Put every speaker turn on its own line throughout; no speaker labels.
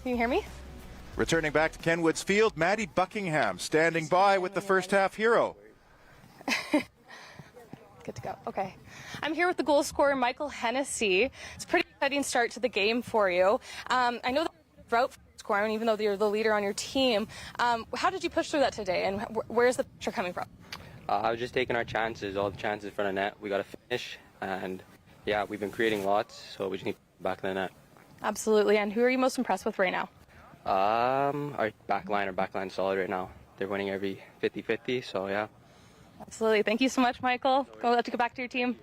Can you hear me?
Returning back to Kenwood's Field, Maddie Buckingham standing by with the first half hero.
Good to go. Okay. I'm here with the goal scorer, Michael Hennessy. It's a pretty exciting start to the game for you. I know that route for scoring, even though you're the leader on your team. How did you push through that today, and where's the pressure coming from?
I was just taking our chances, all the chances in front of net. We got to finish, and yeah, we've been creating lots, so we just need to get back to the net.
Absolutely. And who are you most impressed with right now?
Our backline solid right now. They're winning every 50-50, so yeah.
Absolutely. Thank you so much, Michael. Let you go back to your team.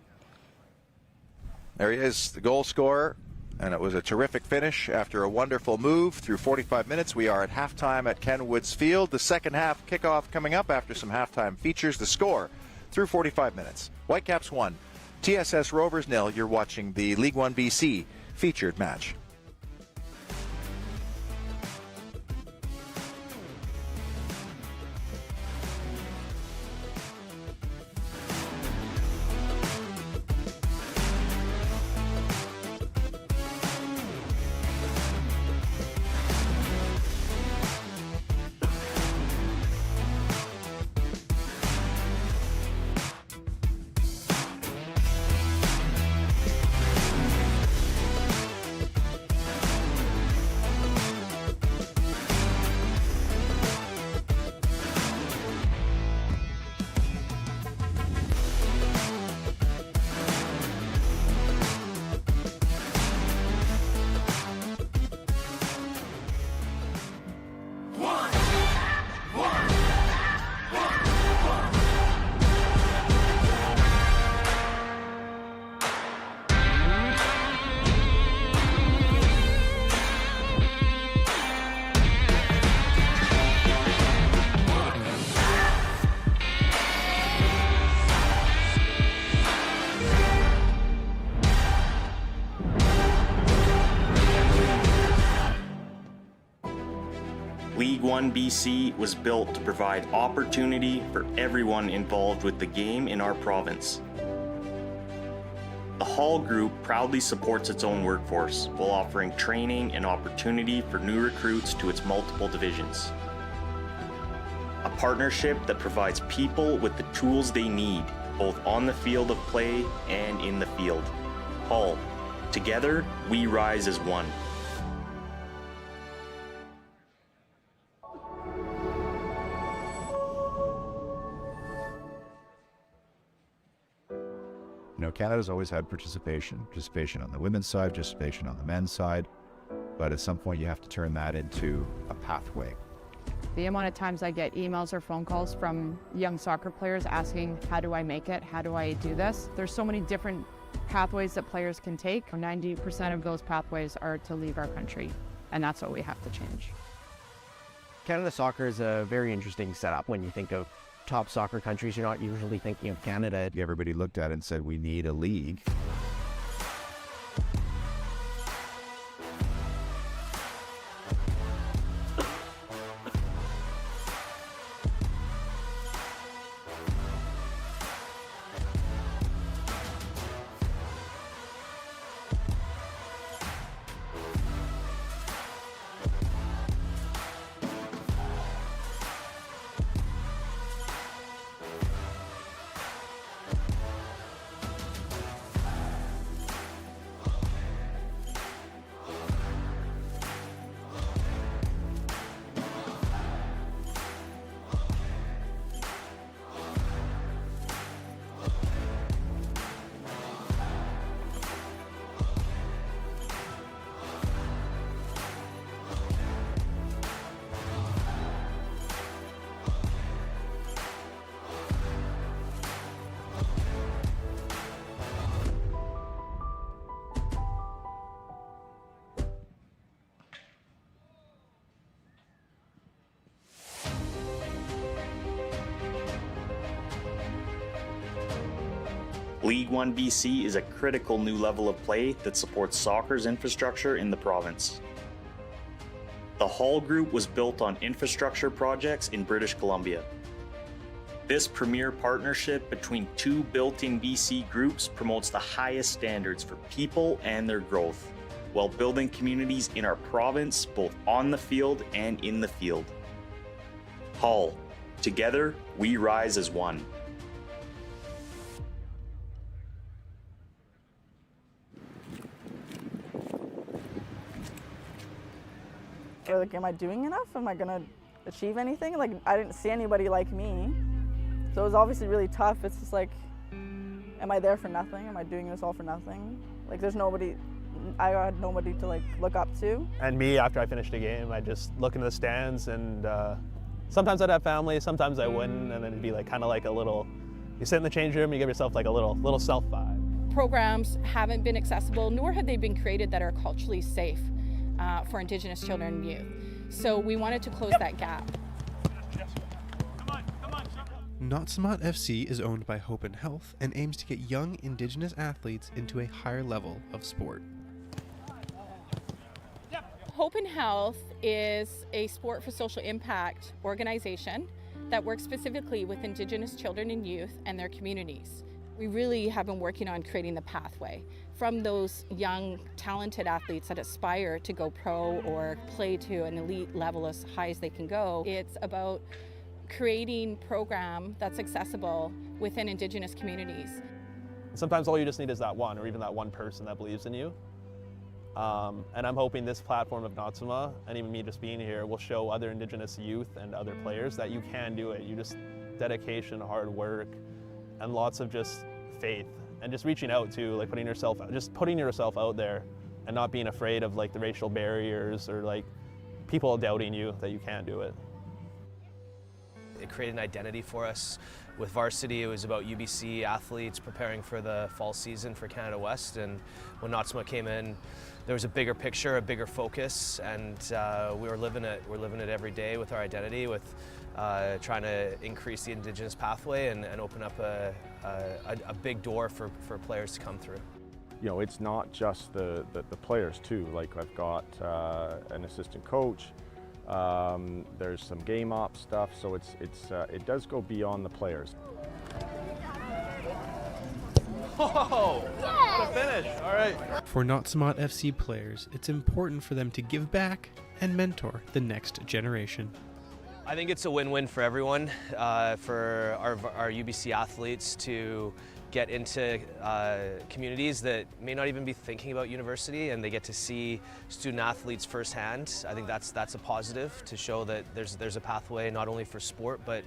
There he is, the goal scorer, and it was a terrific finish after a wonderful move through 45 minutes. We are at halftime at Kenwood's Field. The second half kickoff coming up after some halftime features. The score through 45 minutes. Whitecaps 1, TSS Rovers 0. You're watching the League One BC featured match.
League One BC was built to provide opportunity for everyone involved with the game in our province. The Hall Group proudly supports its own workforce while offering training and opportunity for new recruits to its multiple divisions. A partnership that provides people with the tools they need, both on the field of play and in the field. Hall, together we rise as one.
You know, Canada's always had participation on the women's side, participation on the men's side, but at some point you have to turn that into a pathway.
The amount of times I get emails or phone calls from young soccer players asking, how do I make it? How do I do this? There's so many different pathways that players can take. 90% of those pathways are to leave our country, and that's what we have to change.
Canada soccer is a very interesting setup. When you think of top soccer countries, you're not usually thinking of Canada.
Everybody looked at it and said, we need a league.
League One BC is a critical new level of play that supports soccer's infrastructure in the province. The Hall Group was built on infrastructure projects in British Columbia. This premier partnership between two built-in BC groups promotes the highest standards for people and their growth. while building communities in our province, both on the field and in the field. Hull, together we rise as one.
Or like, am I doing enough? Am I gonna achieve anything? Like, I didn't see anybody like me. So it was obviously really tough. It's just like, am I there for nothing? Am I doing this all for nothing? Like, there's nobody, I had nobody to like look up to.
And me, after I finished a game, I'd just look into the stands, and sometimes I'd have family, sometimes I wouldn't, and then it'd be like kind of like a little, you sit in the change room, you give yourself like a little self vibe.
Programs haven't been accessible, nor have they been created that are culturally safe for Indigenous children and youth. So we wanted to close that gap.
Not-So-Mot FC is owned by Hope and Health and aims to get young Indigenous athletes into a higher level of sport.
Hope and Health is a sport for social impact organization that works specifically with Indigenous children and youth and their communities. We really have been working on creating the pathway from those young, talented athletes that aspire to go pro or play to an elite level as high as they can go. It's about creating a program that's accessible within Indigenous communities.
Sometimes all you just need is that one, or even that one person that believes in you. And I'm hoping this platform of Not-So-Mot, and even me just being here, will show other Indigenous youth and other players that you can do it. You just dedication, hard work, and lots of just faith, and just reaching out to, like, putting yourself out there, and not being afraid of like the racial barriers or like people doubting you that you can't do it.
It created an identity for us. With varsity, it was about UBC athletes preparing for the fall season for Canada West, and when Not-So-Mot came in, there was a bigger picture, a bigger focus, and we were living it. We're living it every day with our identity, with trying to increase the Indigenous pathway and open up a big door for players to come through.
You know, it's not just the players too. Like, I've got an assistant coach. There's some game ops stuff, so it does go beyond the players.
Oh, yes! The finish! All right.
For Not-So-Mot FC players, it's important for them to give back and mentor the next generation.
I think it's a win-win for everyone, for our UBC athletes to get into communities that may not even be thinking about university, and they get to see student athletes firsthand. I think that's a positive, to show that there's a pathway not only for sport but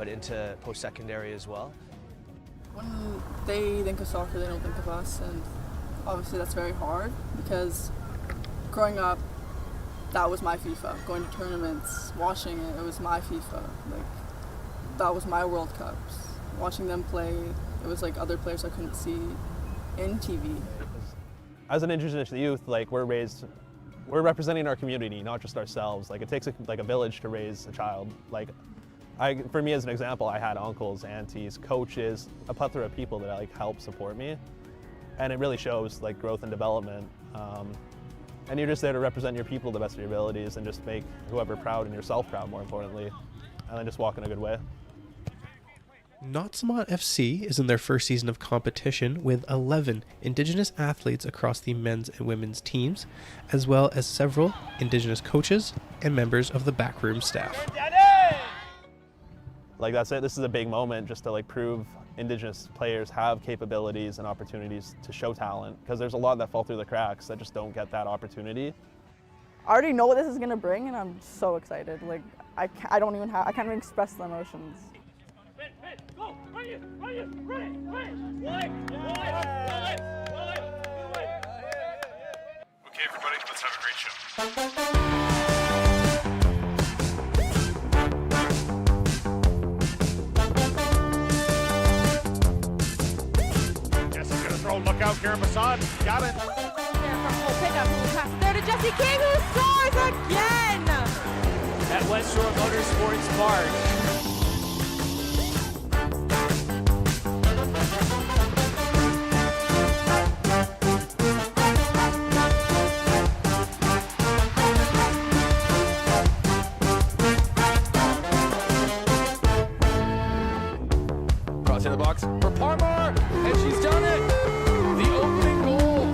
into post-secondary as well.
When they think of soccer, they don't think of us, and obviously that's very hard, because growing up, that was my FIFA. Going to tournaments, watching it, it was my FIFA. Like, that was my World Cups. Watching them play, it was like other players I couldn't see in TV.
As an Indigenous youth, like, we're representing our community, not just ourselves. Like, it takes a village to raise a child. Like, for me, as an example, I had uncles, aunties, coaches, a plethora of people that like help support me, and it really shows like growth and development. And you're just there to represent your people to the best of your abilities, and just make whoever proud and yourself proud, more importantly, and then just walk in a good way.
Not-So-Mot FC is in their first season of competition with 11 Indigenous athletes across the men's and women's teams, as well as several Indigenous coaches and members of the backroom staff.
Like, that's it. This is a big moment just to like prove Indigenous players have capabilities and opportunities to show talent, because there's a lot that fall through the cracks that just don't get that opportunity.
I already know what this is gonna bring, and I'm so excited. Like, I can't even express the emotions.
Okay, everybody, let's have a great show. Look out, Karen Bassan. Got it.
There from Cole Pickup, who will pass it there to Jesse King, who scores again!
At West Shore Motorsports Park.
Cross in the box for Parmar, and she's done it! The opening goal!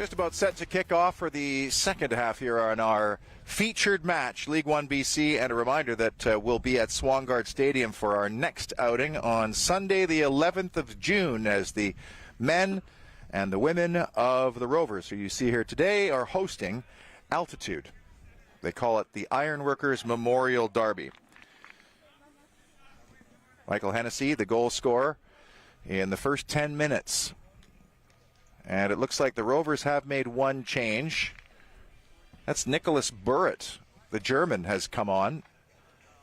Just about set to kick off for the second half here on our featured match, League One BC, and a reminder that we'll be at Swangard Stadium for our next outing on Sunday the 11th of June as the men and the women of the Rovers, who you see here today, are hosting Altitude. They call it the Ironworkers Memorial Derby. Michael Hennessy, the goal scorer in the first 10 minutes. And it looks like the Rovers have made one change. That's Nicholas Burrett. The German has come on.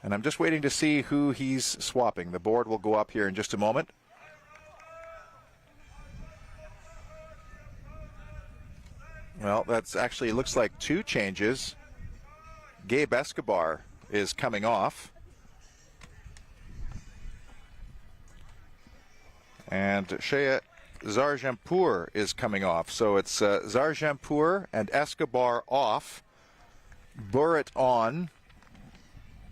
And I'm just waiting to see who he's swapping. The board will go up here in just a moment. Well, that's actually looks like two changes. Gabe Escobar is coming off. And Shea Zarjanpour is coming off. So it's Zarjanpour and Escobar off. Burrett on.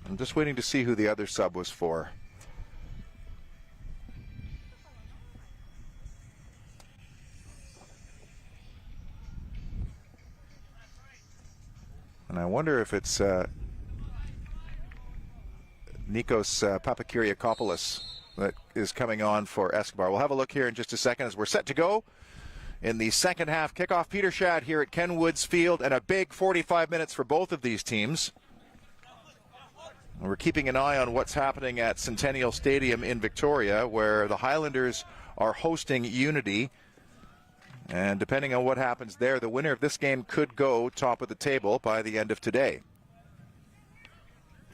I'm just waiting to see who the other sub was for. And I wonder if it's Nikos Papakyriakopoulos that is coming on for Escobar. We'll have a look here in just a second as we're set to go in the second half kickoff. Peter Schad here at Ken Woods Field, and a big 45 minutes for both of these teams. And we're keeping an eye on what's happening at Centennial Stadium in Victoria, where the Highlanders are hosting Unity. And depending on what happens there, the winner of this game could go top of the table by the end of today.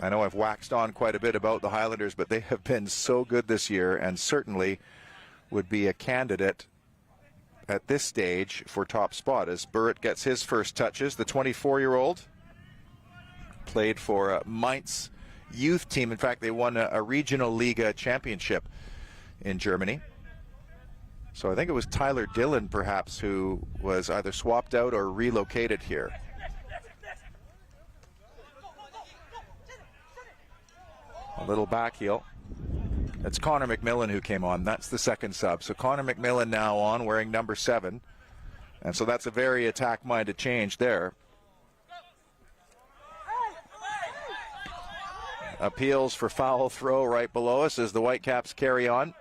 I know I've waxed on quite a bit about the Highlanders, but they have been so good this year and certainly would be a candidate at this stage for top spot as Burrett gets his first touches. The 24-year-old played for Mainz youth team. In fact, they won a regional Liga championship in Germany. So I think it was Tyler Dillon, perhaps, who was either swapped out or relocated here. A little back heel. It's Connor McMillan who came on. That's the second sub. So Connor McMillan now on, wearing number 7. And so that's a very attack-minded change there. Appeals for foul throw right below us as the Whitecaps carry on.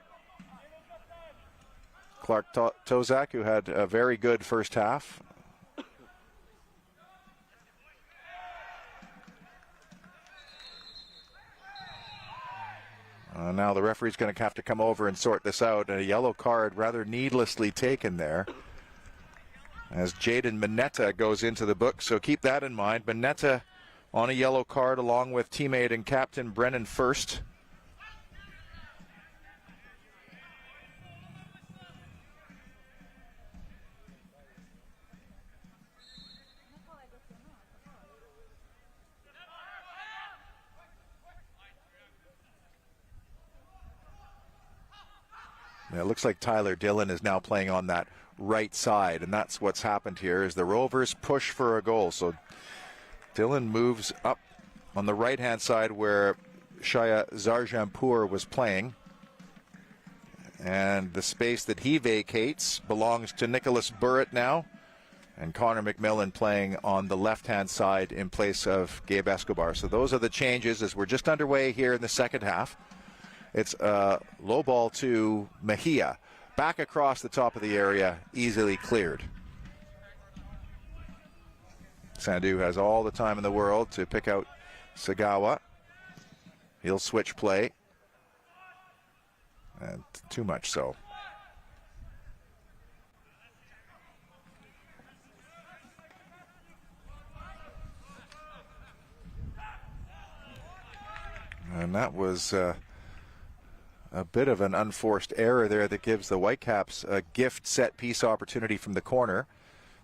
Clark Tozak, who had a very good first half. Now the referee's going to have to come over and sort this out. A yellow card rather needlessly taken there as Jaden Mineta goes into the book. So keep that in mind. Mineta on a yellow card along with teammate and captain Brennan First. It looks like Tyler Dillon is now playing on that right side, and that's what's happened here is the Rovers push for a goal. So Dillon moves up on the right-hand side where Shaya Zarjanpour was playing. And the space that he vacates belongs to Nicholas Burrett now. And Connor McMillan playing on the left-hand side in place of Gabe Escobar. So those are the changes as we're just underway here in the second half. It's a low ball to Mejia. Back across the top of the area, easily cleared. Sandu has all the time in the world to pick out Sagawa. He'll switch play. And too much so. And that was a bit of an unforced error there that gives the Whitecaps a gift set piece opportunity from the corner.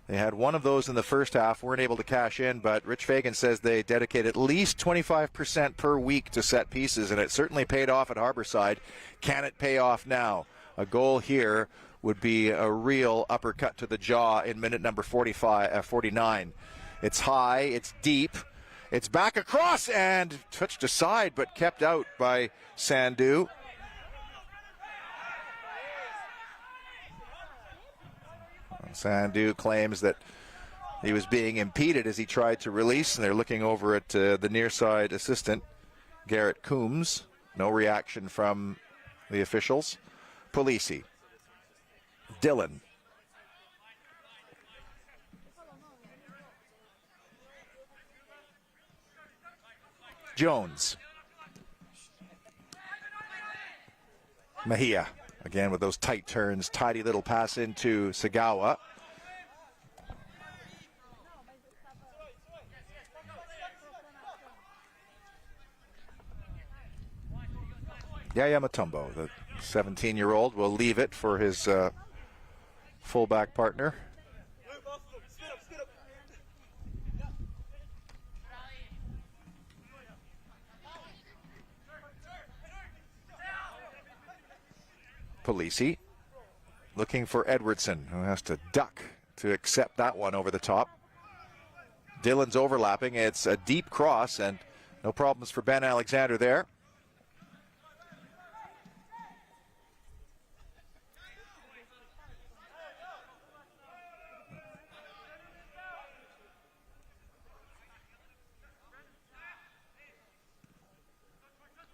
They had one of those in the first half, weren't able to cash in, but Rich Fagan says they dedicate at least 25% per week to set pieces, and it certainly paid off at Harborside. Can it pay off now? A goal here would be a real uppercut to the jaw in minute number 49. It's high, it's deep, it's back across and touched aside but kept out by Sandu. Sandu claims that he was being impeded as he tried to release, and they're looking over at the near side assistant, Garrett Coombs. No reaction from the officials. Polisi. Dillon. Jones. Mejia. Again with those tight turns. Tidy little pass into Sagawa. Yaya Mutombo, the 17-year-old, will leave it for his fullback partner. Polisi looking for Edwardson, who has to duck to accept that one over the top. Dillon's overlapping. It's a deep cross, and no problems for Ben Alexander there.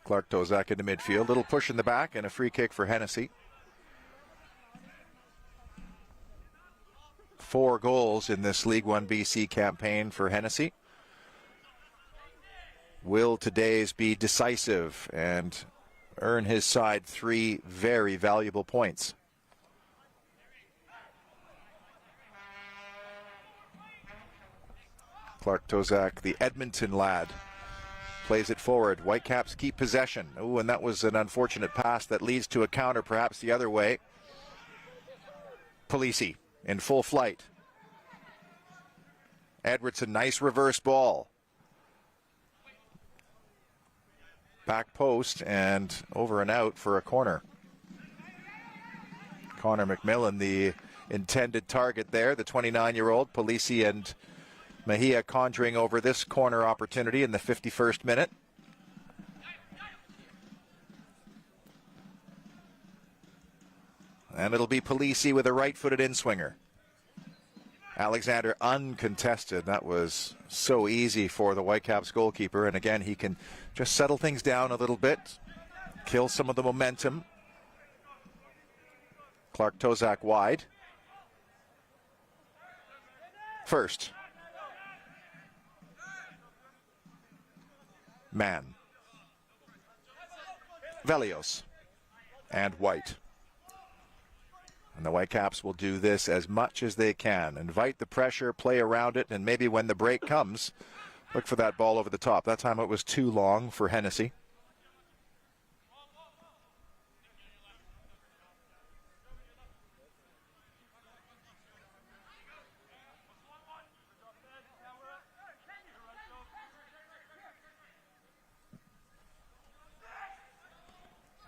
Clark Tozak into midfield. Little push in the back and a free kick for Hennessy. 4 goals in this League One BC campaign for Hennessy. Will today's be decisive and earn his side 3 very valuable points? Clark Tozak, the Edmonton lad, plays it forward. Whitecaps keep possession. Oh, and that was an unfortunate pass that leads to a counter, perhaps the other way. Polisi in full flight. Edwardson, nice reverse ball. Back post and over and out for a corner. Connor McMillan, the intended target there, the 29-year-old. Polisi and Mejia conjuring over this corner opportunity in the 51st minute. And it'll be Polisi with a right-footed in-swinger. Alexander uncontested. That was so easy for the Whitecaps goalkeeper. And again, he can just settle things down a little bit, kill some of the momentum. Clark Tozak wide. First. Man. Velios. And White. And the Whitecaps will do this as much as they can. Invite the pressure, play around it, and maybe when the break comes, look for that ball over the top. That time it was too long for Hennessy.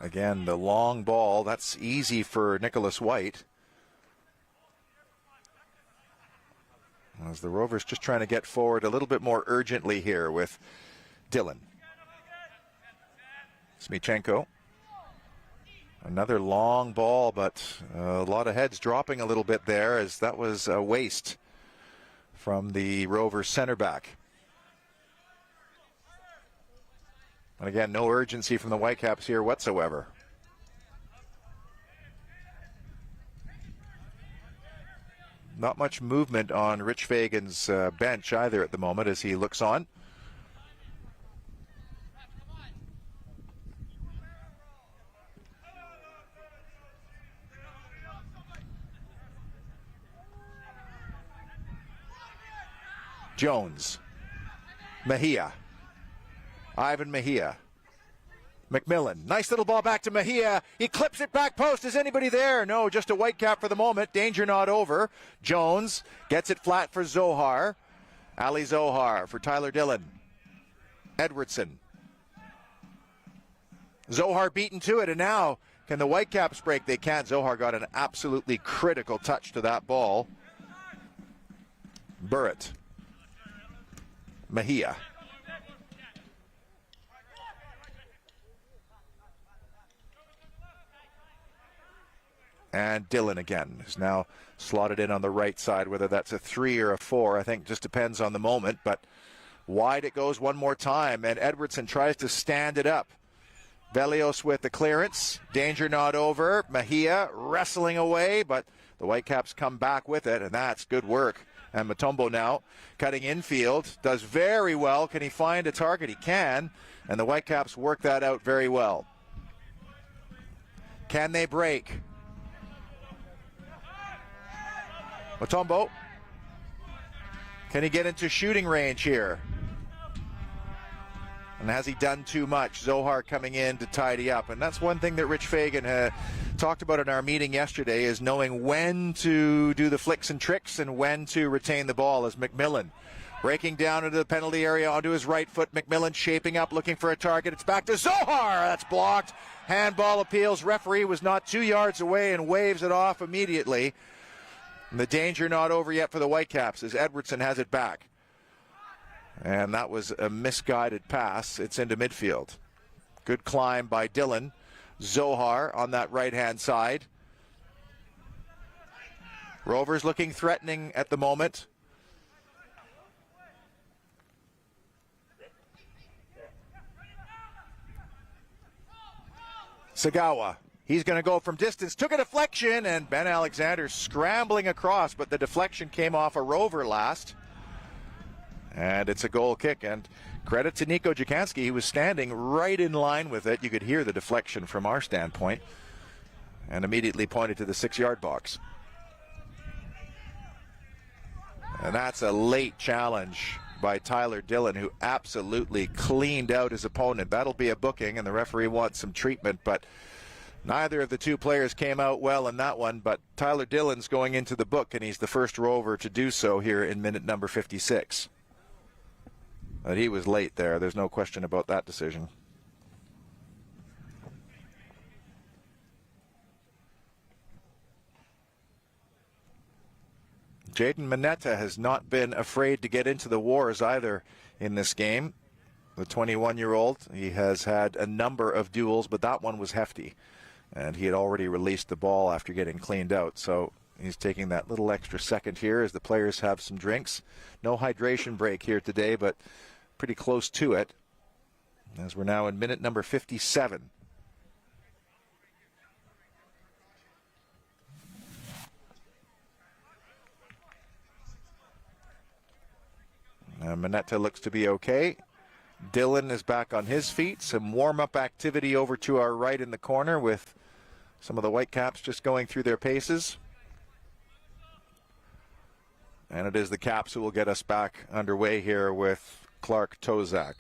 Again, the long ball, that's easy for Nicholas White. As the Rovers just trying to get forward a little bit more urgently here with Dillon. Smichenko. Another long ball, but a lot of heads dropping a little bit there, as that was a waste from the Rovers center back. And again, no urgency from the Whitecaps here whatsoever. Not much movement on Rich Fagan's bench either at the moment as he looks on. Jones. Mejia. Ivan Mejia. McMillan. Nice little ball back to Mejia. He clips it back post. Is anybody there? No, just a Whitecap for the moment. Danger not over. Jones gets it flat for Zohar. Ali Zohar for Tyler Dillon. Edwardson. Zohar beaten to it, and now can the Whitecaps break? They can't. Zohar got an absolutely critical touch to that ball. Burrett. Mejia. And Dillon again is now slotted in on the right side, whether that's a 3 or a 4, I think just depends on the moment, but wide it goes one more time, and Edwardson tries to stand it up. Velios with the clearance, danger not over, Mejia wrestling away, but the Whitecaps come back with it, and that's good work. And Mutombo now cutting infield, does very well. Can he find a target? He can, and the Whitecaps work that out very well. Can they break? Mutombo, can he get into shooting range here? And has he done too much? Zohar coming in to tidy up. And that's one thing that Rich Fagan talked about in our meeting yesterday, is knowing when to do the flicks and tricks and when to retain the ball. As McMillan breaking down into the penalty area onto his right foot. McMillan shaping up, looking for a target. It's back to Zohar. That's blocked. Handball appeals. Referee was not 2 yards away and waves it off immediately. And the danger not over yet for the Whitecaps as Edwardson has it back. And that was a misguided pass. It's into midfield. Good climb by Dillon. Zohar on that right-hand side. Rovers looking threatening at the moment. Sagawa. He's going to go from distance. Took a deflection, and Ben Alexander scrambling across, but the deflection came off a Rover last. And it's a goal kick, and credit to Nico Jakanski. He was standing right in line with it. You could hear the deflection from our standpoint, and immediately pointed to the 6-yard box. And that's a late challenge by Tyler Dillon, who absolutely cleaned out his opponent. That'll be a booking, and the referee wants some treatment, but neither of the two players came out well in that one. But Tyler Dillon's going into the book, and he's the first Rover to do so here in minute number 56. But he was late there. There's no question about that decision. Jaden Mineta has not been afraid to get into the wars either in this game. The 21-year-old, he has had a number of duels, but that one was hefty. And he had already released the ball after getting cleaned out. So he's taking that little extra second here as the players have some drinks. No hydration break here today, but pretty close to it, as we're now in minute number 57. Mineta looks to be okay. Dillon is back on his feet. Some warm-up activity over to our right in the corner with some of the Whitecaps just going through their paces. And it is the Caps who will get us back underway here with Clark Tozak.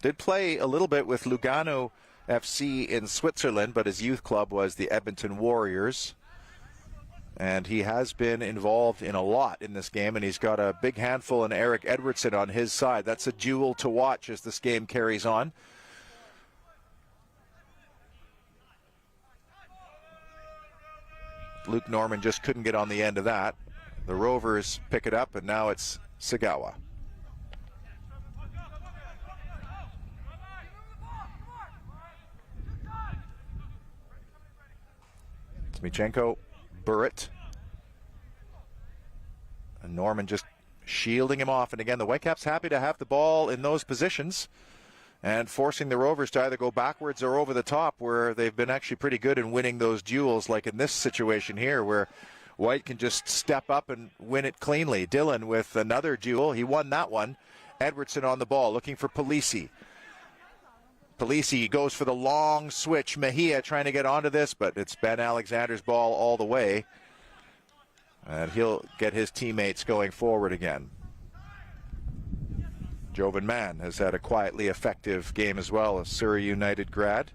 Did play a little bit with Lugano FC in Switzerland, but his youth club was the Edmonton Warriors. And he has been involved in a lot in this game, and he's got a big handful in Eric Edwardson on his side. That's a duel to watch as this game carries on. Luke Norman just couldn't get on the end of that. The Rovers pick it up, and now it's Sagawa. Smichenko, Burrett, and Norman just shielding him off. And again, the Whitecaps happy to have the ball in those positions and forcing the Rovers to either go backwards or over the top, where they've been actually pretty good in winning those duels, like in this situation here, where White can just step up and win it cleanly. Dillon with another duel. He won that one. Edwardson on the ball, looking for Polisi. Polisi goes for the long switch. Mejia trying to get onto this, but it's Ben Alexander's ball all the way. And he'll get his teammates going forward again. Jovan Mann has had a quietly effective game as well, a Surrey United grad.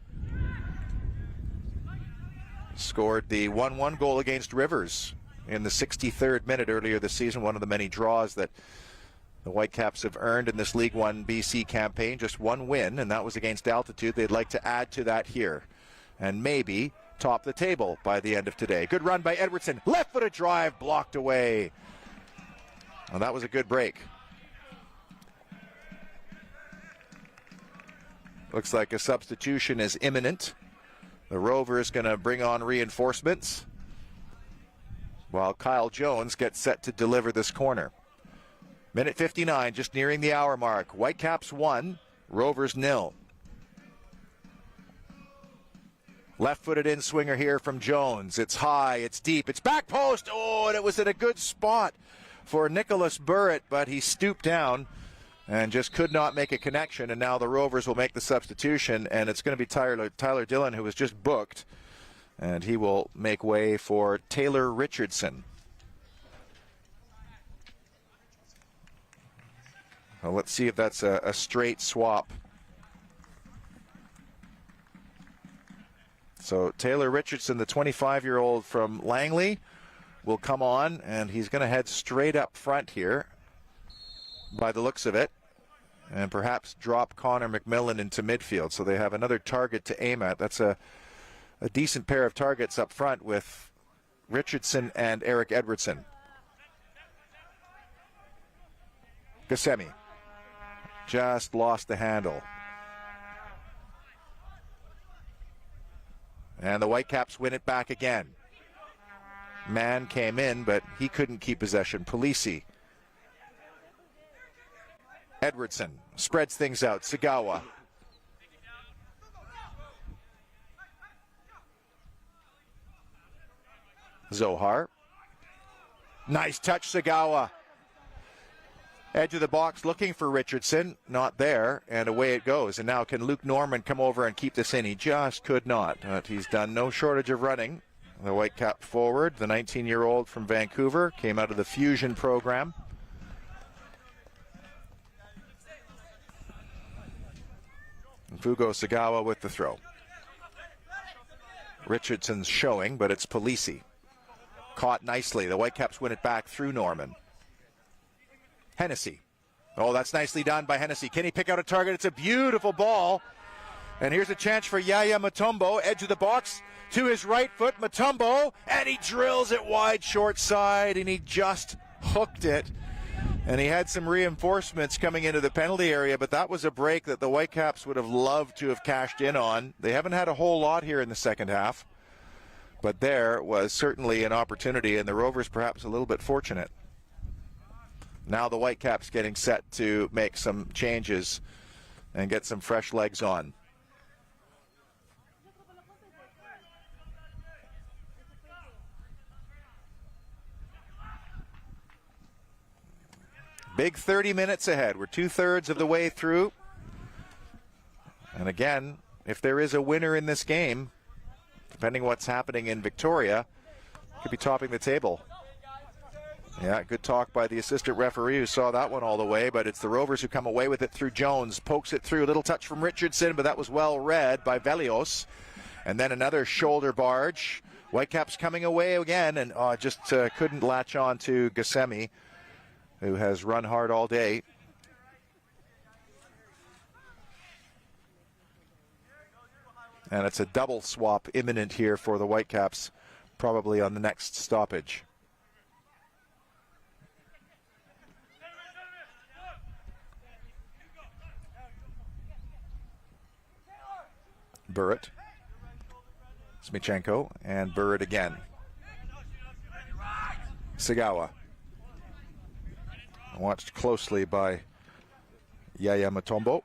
Scored the 1-1 goal against Rivers in the 63rd minute earlier this season, one of the many draws that the Whitecaps have earned in this League One BC campaign. Just one win, and that was against Altitude. They'd like to add to that here and maybe top the table by the end of today. Good run by Edwardson. Left-footed drive blocked away. Well, that was a good break. Looks like a substitution is imminent. The Rovers going to bring on reinforcements while Kyle Jones gets set to deliver this corner. Minute 59, just nearing the hour mark. Whitecaps 1, Rovers 0. Left-footed in swinger here from Jones. It's high, it's deep, it's back post. Oh, and it was at a good spot for Nicholas Burrett, but he stooped down and just could not make a connection. And now the Rovers will make the substitution, and it's going to be Tyler Dillon, who was just booked, and he will make way for Taylor Richardson. Well, let's see if that's a straight swap. So Taylor Richardson, the 25-year-old from Langley, will come on, and he's going to head straight up front here by the looks of it, and perhaps drop Connor McMillan into midfield. So they have another target to aim at. That's a decent pair of targets up front with Richardson and Eric Edwardson. Gassemi just lost the handle. And the Whitecaps win it back again. Man came in, but he couldn't keep possession. Polisi. Edwardson spreads things out. Sagawa. Zohar. Nice touch, Sagawa. Edge of the box looking for Richardson. Not there, and away it goes. And now can Luke Norman come over and keep this in? He just could not. But he's done no shortage of running. The Whitecap forward, the 19-year-old from Vancouver, came out of the Fusion program. And Fugo Sagawa with the throw. Richardson's showing, but it's Polisi. Caught nicely. The Whitecaps win it back through Norman. Hennessy. Oh, that's nicely done by Hennessy. Can he pick out a target? It's a beautiful ball. And here's a chance for Yaya Mutombo, edge of the box, to his right foot, Mutombo, and he drills it wide short side, and he just hooked it. And he had some reinforcements coming into the penalty area, but that was a break that the Whitecaps would have loved to have cashed in on. They haven't had a whole lot here in the second half, but there was certainly an opportunity, and the Rovers perhaps a little bit fortunate. Now the Whitecaps getting set to make some changes and get some fresh legs on. Big 30 minutes ahead. We're 2/3 of the way through. And again, if there is a winner in this game, depending what's happening in Victoria, could be topping the table. Yeah, good talk by the assistant referee who saw that one all the way, but it's the Rovers who come away with it through Jones. Pokes it through, a little touch from Richardson, but that was well read by Velios. And then another shoulder barge. Whitecaps coming away again, and just couldn't latch on to Gassemi, who has run hard all day. And it's a double swap imminent here for the Whitecaps, probably on the next stoppage. Burrett, Smichenko, and Burrett again. Sagawa. Watched closely by Yaya Mutombo.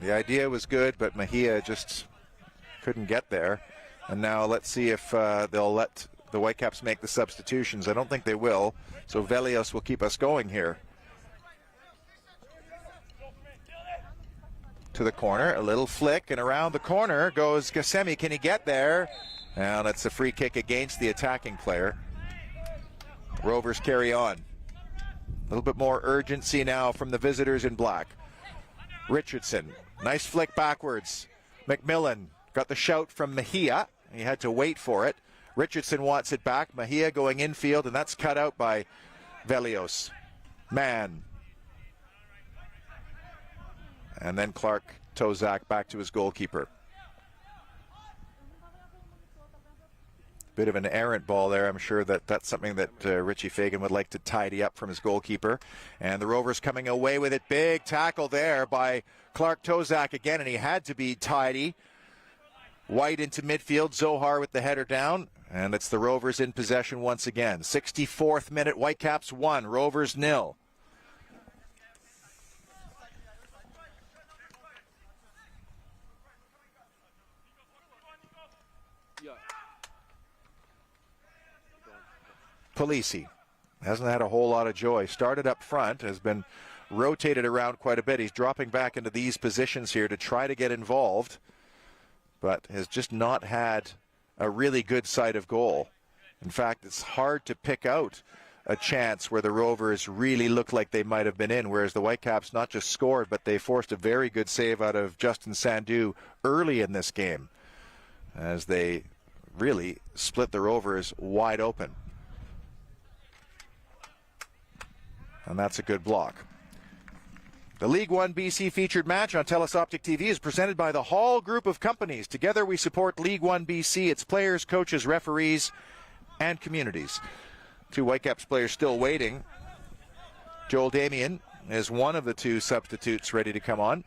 The idea was good, but Mejia just couldn't get there. And now let's see if they'll let the Whitecaps make the substitutions. I don't think they will, so Velios will keep us going here. To the corner, a little flick, and around the corner goes Gassemi. Can he get there? And it's a free kick against the attacking player. Rovers carry on. A little bit more urgency now from the visitors in black. Richardson, nice flick backwards. McMillan got the shout from Mejia. He had to wait for it. Richardson wants it back. Mejia going infield, and that's cut out by Velios. Man. And then Clark Tozak back to his goalkeeper. Bit of an errant ball there. I'm sure that's something that Richie Fagan would like to tidy up from his goalkeeper. And the Rovers coming away with it. Big tackle there by Clark Tozak again, and he had to be tidy. White into midfield. Zohar with the header down. And it's the Rovers in possession once again. 64th minute. Whitecaps 1. Rovers 0. Polisi hasn't had a whole lot of joy. Started up front, has been rotated around quite a bit. He's dropping back into these positions here to try to get involved, but has just not had a really good sight of goal. In fact, it's hard to pick out a chance where the Rovers really look like they might have been in, whereas the Whitecaps not just scored, but they forced a very good save out of Justin Sandu early in this game as they really split the Rovers wide open. And that's a good block. The League One BC featured match on TELUS Optic TV is presented by the Hall Group of Companies. Together we support League One BC, its players, coaches, referees, and communities. 2 Whitecaps players still waiting. Joel Damien is one of the 2 substitutes ready to come on.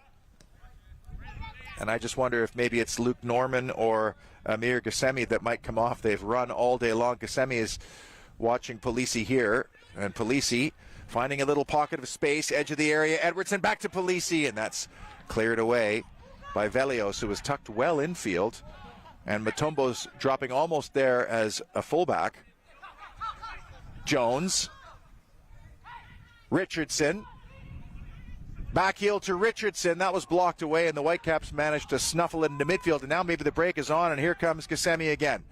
And I just wonder if maybe it's Luke Norman or Amir Gassemi that might come off. They've run all day long. Gassemi is watching Polisi here, and Polisi finding a little pocket of space, edge of the area. Edwardson back to Polisi, and that's cleared away by Velios, who was tucked well infield. And Matumbo's dropping almost there as a fullback. Jones. Richardson. Back heel to Richardson. That was blocked away, and the Whitecaps managed to snuffle it into midfield. And now maybe the break is on, and here comes Gassemi again.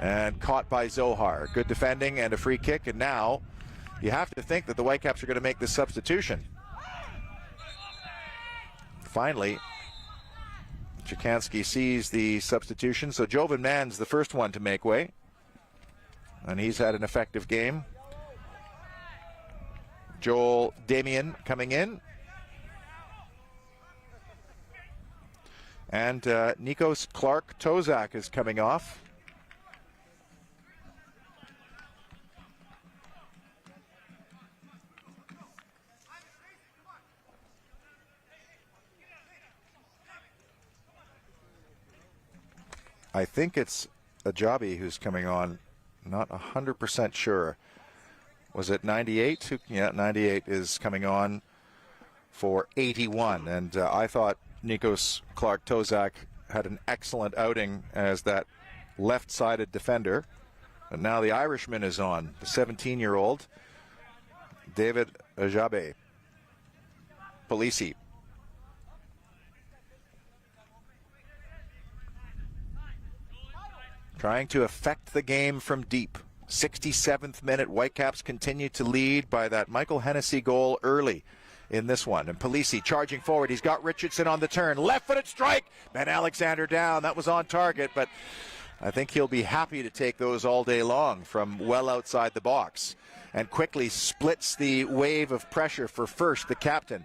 And caught by Zohar. Good defending and a free kick, and now you have to think that the Whitecaps are going to make this substitution. Finally, Chikansky sees the substitution, so Jovan Mann's the first one to make way. And he's had an effective game. Joel Damien coming in. And Nikos Clark Tozak is coming off. I think it's Ajabi who's coming on. Not 100% sure. Was it 98? Yeah, 98 is coming on for 81. And I thought Nikos Clark Tozak had an excellent outing as that left-sided defender. But now the Irishman is on, the 17-year-old David Ajabi. Polisi. Trying to affect the game from deep. 67th minute, Whitecaps continue to lead by that Michael Hennessy goal early in this one. And Polisi charging forward. He's got Richardson on the turn. Left-footed strike. Ben Alexander down. That was on target, but I think he'll be happy to take those all day long from well outside the box. And quickly splits the wave of pressure for First, the captain.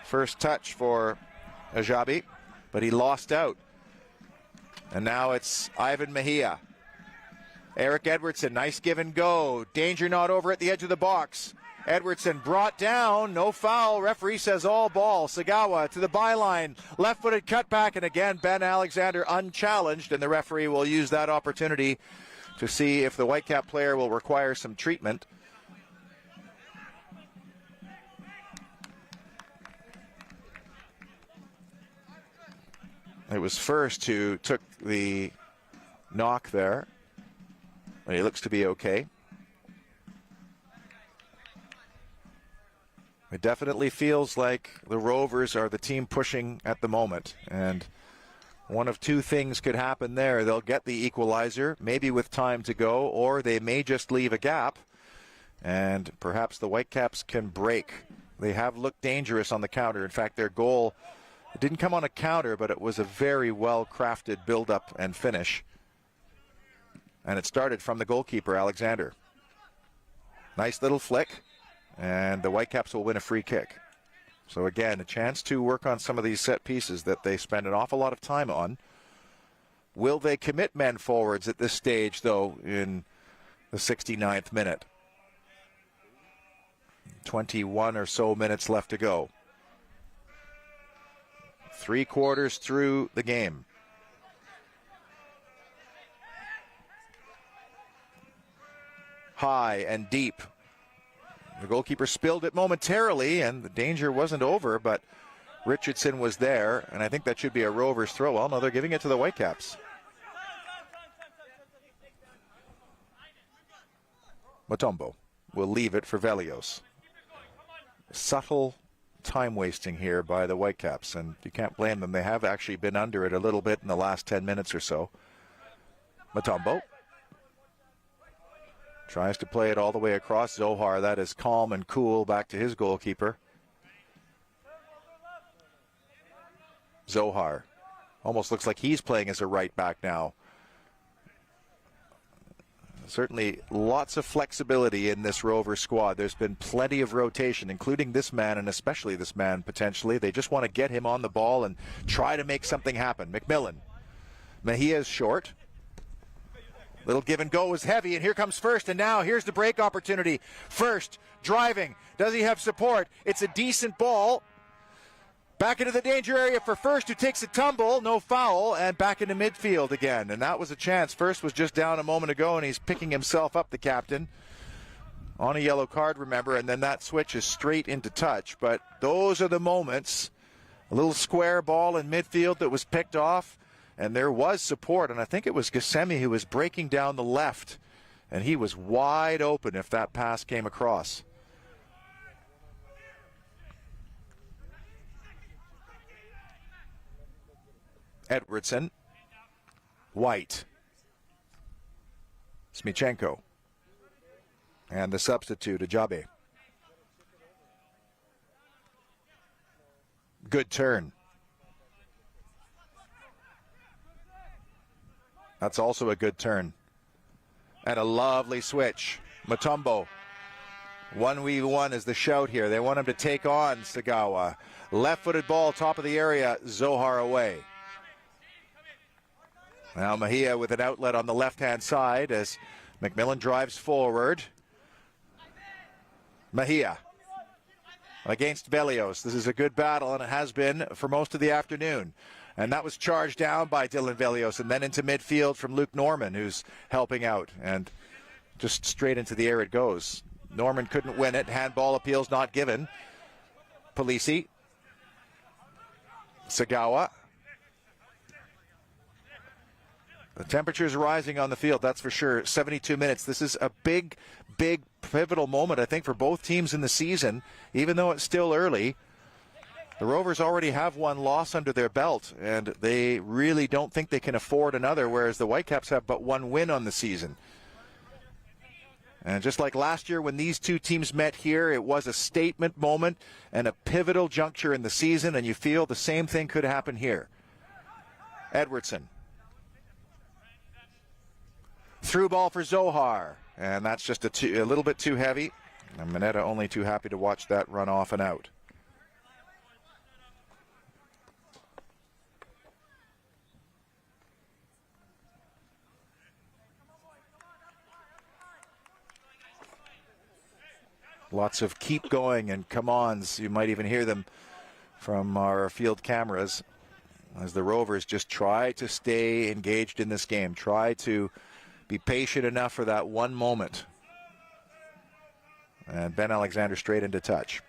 First touch for Ajabi, but he lost out. And now it's Ivan Mejia. Eric Edwardson, nice give and go. Danger not over at the edge of the box. Edwardson brought down, no foul. Referee says all ball. Sagawa to the byline. Left-footed cutback, and again Ben Alexander unchallenged, and the referee will use that opportunity to see if the Whitecap player will require some treatment. It was First who took the knock there. But he looks to be okay. It definitely feels like the Rovers are the team pushing at the moment. And one of 2 things could happen there. They'll get the equalizer, maybe with time to go, or they may just leave a gap. And perhaps the Whitecaps can break. They have looked dangerous on the counter. In fact, their goal, it didn't come on a counter, but it was a very well-crafted build-up and finish. And it started from the goalkeeper, Alexander. Nice little flick, and the Whitecaps will win a free kick. So again, a chance to work on some of these set pieces that they spend an awful lot of time on. Will they commit men forwards at this stage, though, in the 69th minute? 21 or so minutes left to go. 3 quarters through the game. High and deep. The goalkeeper spilled it momentarily, and the danger wasn't over, but Richardson was there, and I think that should be a Rovers throw. Well, no, they're giving it to the Whitecaps. Mutombo will leave it for Velios. Subtle time wasting here by the Whitecaps, and you can't blame them. They have actually been under it a little bit in the last 10 minutes or so. Mutombo tries to play it all the way across. Zohar, that is calm and cool, back to his goalkeeper. Zohar almost looks like he's playing as a right back now. Certainly lots of flexibility in this Rover squad. There's been plenty of rotation, including this man, and especially this man potentially. They just want to get him on the ball and try to make something happen. McMillan. Mejia's short. Little give and go was heavy, and here comes First, and now here's the break opportunity. First, driving. Does he have support? It's a decent ball. Back into the danger area for First, who takes a tumble, no foul, and back into midfield again. And that was a chance. First was just down a moment ago, and he's picking himself up, the captain. On a yellow card, remember, and then that switch is straight into touch. But those are the moments. A little square ball in midfield that was picked off, and there was support. And I think it was Gosemi who was breaking down the left, and he was wide open if that pass came across. Edwardson, White, Smichenko, and the substitute, Ajabe. Good turn. That's also a good turn. And a lovely switch. Mutombo. 1v1 is the shout here. They want him to take on Sagawa. Left-footed ball, top of the area, Zohar away. Now Mejia with an outlet on the left-hand side as McMillan drives forward. Mejia against Velios. This is a good battle, and it has been for most of the afternoon. And that was charged down by Dylan Velios, and then into midfield from Luke Norman, who's helping out. And just straight into the air it goes. Norman couldn't win it. Handball appeals not given. Polisi. Sagawa. The temperature's rising on the field, that's for sure. 72 minutes. This is a big, big pivotal moment, I think, for both teams in the season. Even though it's still early, the Rovers already have one loss under their belt, and they really don't think they can afford another, whereas the Whitecaps have but one win on the season. And just like last year when these two teams met here, it was a statement moment and a pivotal juncture in the season, and you feel the same thing could happen here. Edwardson. Through ball for Zohar, and that's just a little bit too heavy. And Mineta only too happy to watch that run off and out. Lots of keep going and come-ons. You might even hear them from our field cameras as the Rovers just try to stay engaged in this game, try to be patient enough for that one moment. And Ben Alexander straight into touch.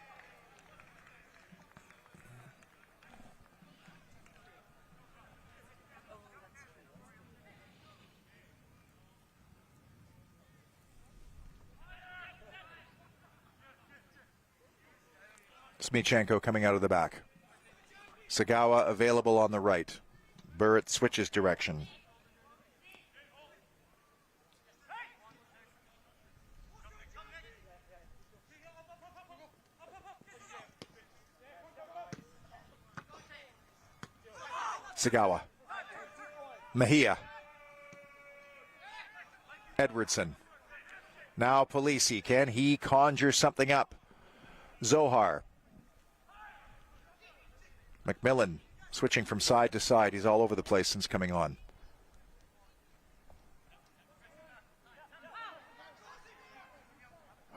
Smichenko coming out of the back. Sagawa available on the right. Burrett switches direction. Sagawa. Mejia. Edwardson. Now Polisi. Can he conjure something up? Zohar. McMillan switching from side to side. He's all over the place since coming on.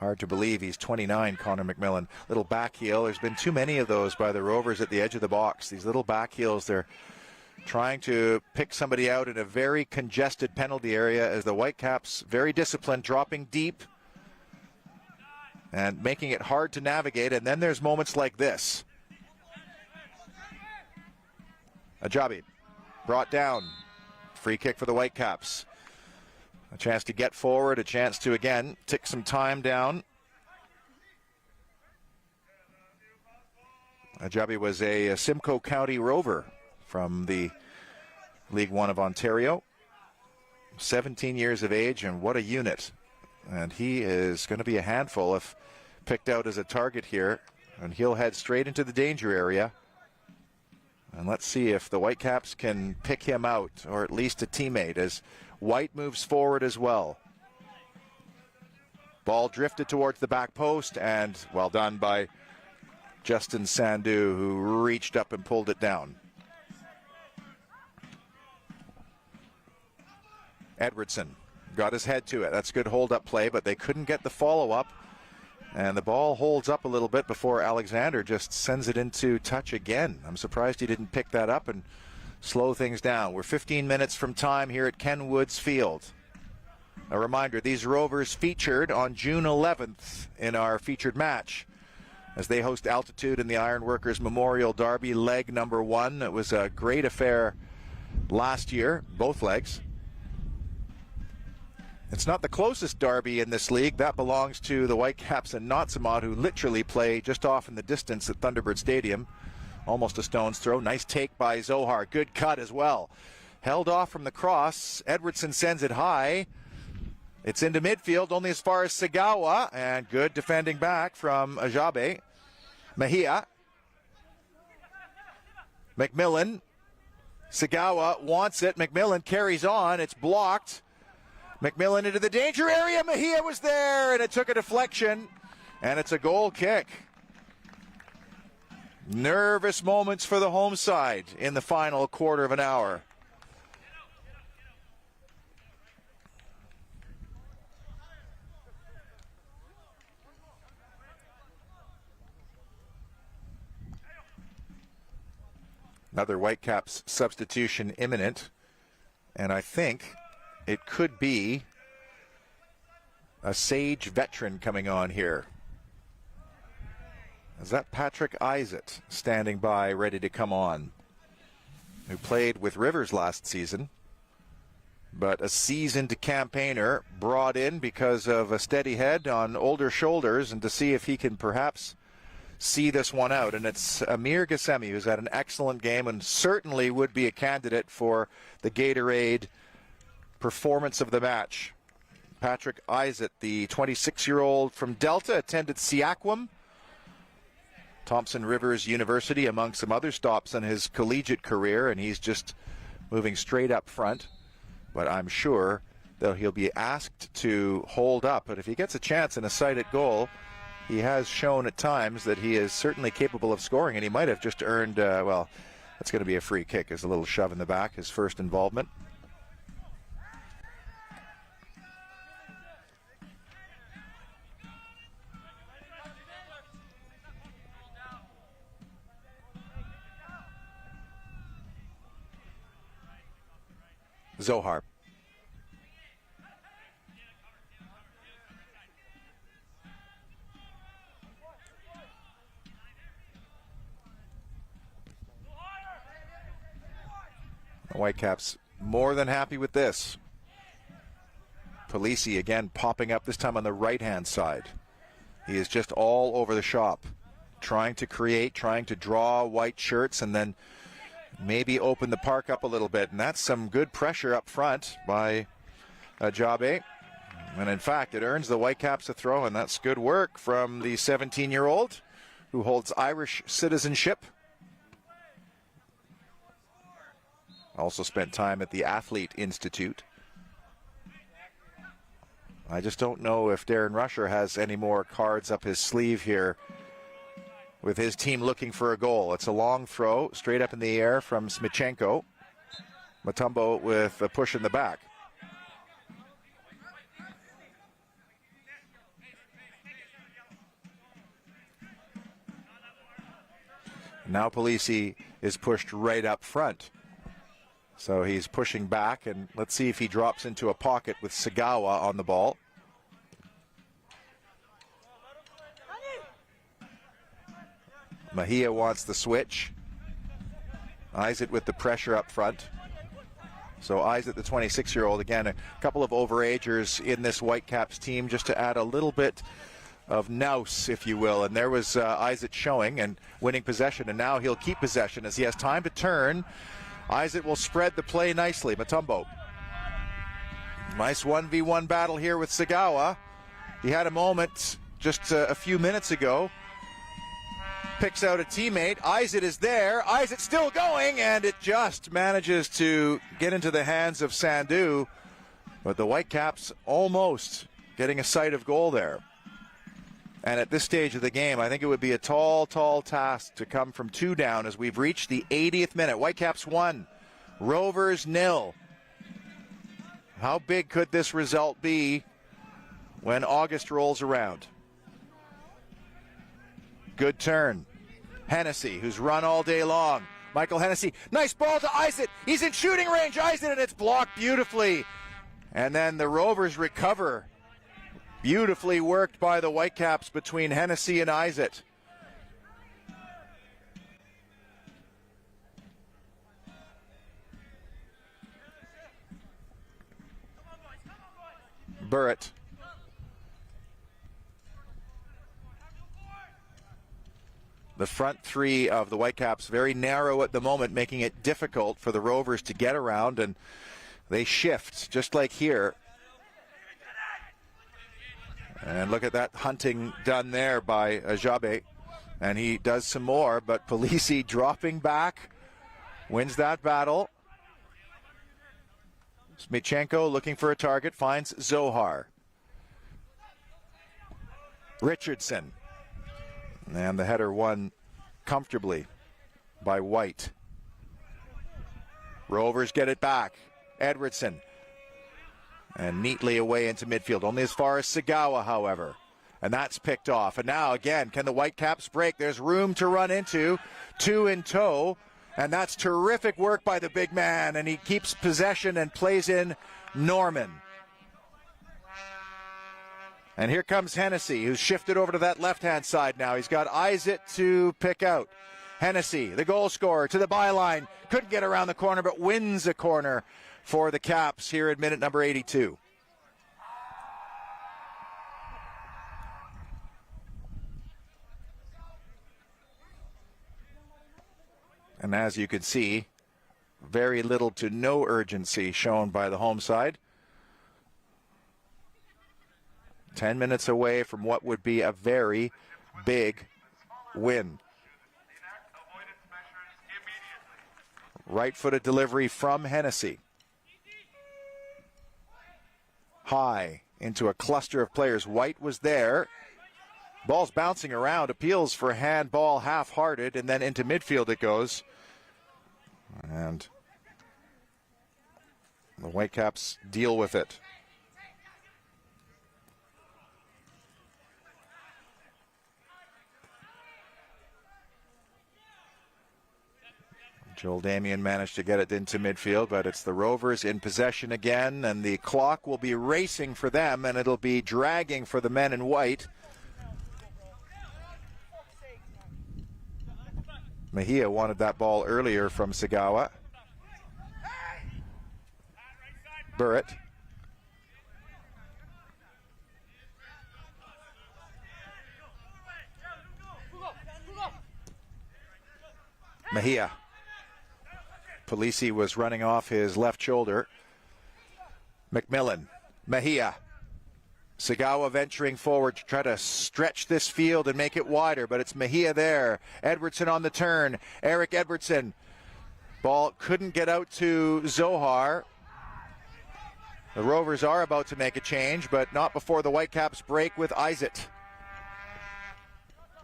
Hard to believe he's 29, Connor McMillan. Little back heel. There's been too many of those by the Rovers at the edge of the box. These little back heels, they're trying to pick somebody out in a very congested penalty area as the Whitecaps, very disciplined, dropping deep and making it hard to navigate. And then there's moments like this. Ajabi brought down. Free kick for the Whitecaps. A chance to get forward, a chance to, again, tick some time down. Ajabi was a Simcoe County Rover from the League One of Ontario. 17 years of age, and what a unit. And he is going to be a handful if picked out as a target here. And he'll head straight into the danger area. And let's see if the Whitecaps can pick him out, or at least a teammate, as White moves forward as well. Ball drifted towards the back post, and well done by Justin Sandu, who reached up and pulled it down. Edwardson got his head to it. That's good hold-up play, but they couldn't get the follow-up. And the ball holds up a little bit before Alexander just sends it into touch again. I'm surprised he didn't pick that up and slow things down. We're 15 minutes from time here at Ken Woods Field. A reminder, these Rovers featured on June 11th in our featured match as they host Altitude in the Ironworkers Memorial Derby, leg number 1. It was a great affair last year, both legs. It's not the closest derby in this league. That belongs to the Whitecaps and Notsamot, who literally play just off in the distance at Thunderbird Stadium. Almost a stone's throw. Nice take by Zohar. Good cut as well. Held off from the cross. Edwardson sends it high. It's into midfield, only as far as Sagawa. And good defending back from Ajabe. Mejia. McMillan. Sagawa wants it. McMillan carries on. It's blocked. McMillan into the danger area. Mejia was there, and it took a deflection, and it's a goal kick. Nervous moments for the home side in the final quarter of an hour. Another Whitecaps substitution imminent, and I think it could be a Sage veteran coming on here. Is that Patrick Isaac standing by, ready to come on? Who played with Rivers last season, but a seasoned campaigner brought in because of a steady head on older shoulders, and to see if he can perhaps see this one out. And it's Amir Gassemi, who's had an excellent game and certainly would be a candidate for the Gatorade performance of the match. Patrick Isaac, the 26-year-old from Delta, attended Seaquam, Thompson Rivers University, among some other stops in his collegiate career, and he's just moving straight up front. But I'm sure that he'll be asked to hold up. But if he gets a chance in a sighted goal, he has shown at times that he is certainly capable of scoring, and he might have just earned, well, that's going to be a free kick, as a little shove in the back, his first involvement. Zohar. The Whitecaps more than happy with this. Polisi again popping up, this time on the right-hand side. He is just all over the shop, trying to create, trying to draw white shirts, and then maybe open the park up a little bit. And that's some good pressure up front by Ajabe. And in fact, it earns the Whitecaps a throw, and that's good work from the 17-year-old who holds Irish citizenship. Also spent time at the Athlete Institute. I just don't know if Darren Rusher has any more cards up his sleeve here with his team looking for a goal. It's a long throw, straight up in the air from Smichenko. Mutombo with a push in the back. Now Polisi is pushed right up front. So he's pushing back, and let's see if he drops into a pocket with Sagawa on the ball. Mejia wants the switch. Isaac with the pressure up front. So Isaac, the 26-year-old, again, a couple of overagers in this Whitecaps team just to add a little bit of nous, if you will. And there was Isaac showing and winning possession, and now he'll keep possession as he has time to turn. Isaac will spread the play nicely. Mutombo. Nice 1v1 battle here with Sagawa. He had a moment just a few minutes ago. Picks out a teammate. Isaac is there. Isaac still going, and it just manages to get into the hands of Sandu. But the Whitecaps almost getting a sight of goal there. And at this stage of the game, I think it would be a tall, tall task to come from 2 down as we've reached the 80th minute. Whitecaps 1, Rovers 0. How big could this result be when August rolls around? Good turn. Hennessy, who's run all day long. Michael Hennessy, nice ball to Isaac. He's in shooting range, Isaac, and it's blocked beautifully. And then the Rovers recover. Beautifully worked by the Whitecaps between Hennessy and Isaac. Burrett. The front three of the Whitecaps very narrow at the moment, making it difficult for the Rovers to get around, and they shift just like here. And look at that hunting done there by Ajabe. And he does some more, but Polisi dropping back, wins that battle. Smichenko looking for a target, finds Zohar. Richardson. And the header won comfortably by White. Rovers get it back. Edwardson. And neatly away into midfield. Only as far as Sagawa, however. And that's picked off. And now, again, can the Whitecaps break? There's room to run into. 2 in tow. And that's terrific work by the big man. And he keeps possession and plays in Norman. And here comes Hennessy, who's shifted over to that left-hand side now. He's got Isaac to pick out. Hennessy, the goal scorer, to the byline. Couldn't get around the corner, but wins a corner for the Caps here at minute number 82. And as you can see, very little to no urgency shown by the home side. 10 minutes away from what would be a very big win. Right-footed delivery from Hennessy. High into a cluster of players. White was there. Ball's bouncing around. Appeals for handball, half-hearted, and then into midfield it goes. And the Whitecaps deal with it. Joel Damian managed to get it into midfield, but it's the Rovers in possession again, and the clock will be racing for them, and it'll be dragging for the men in white. Mejia wanted that ball earlier from Sagawa. Burrett. Mejia. Polisi was running off his left shoulder. McMillan. Mejia. Sagawa venturing forward to try to stretch this field and make it wider, but it's Mejia there. Edwardson on the turn. Eric Edwardson. Ball couldn't get out to Zohar. The Rovers are about to make a change, but not before the Whitecaps break with Isaac.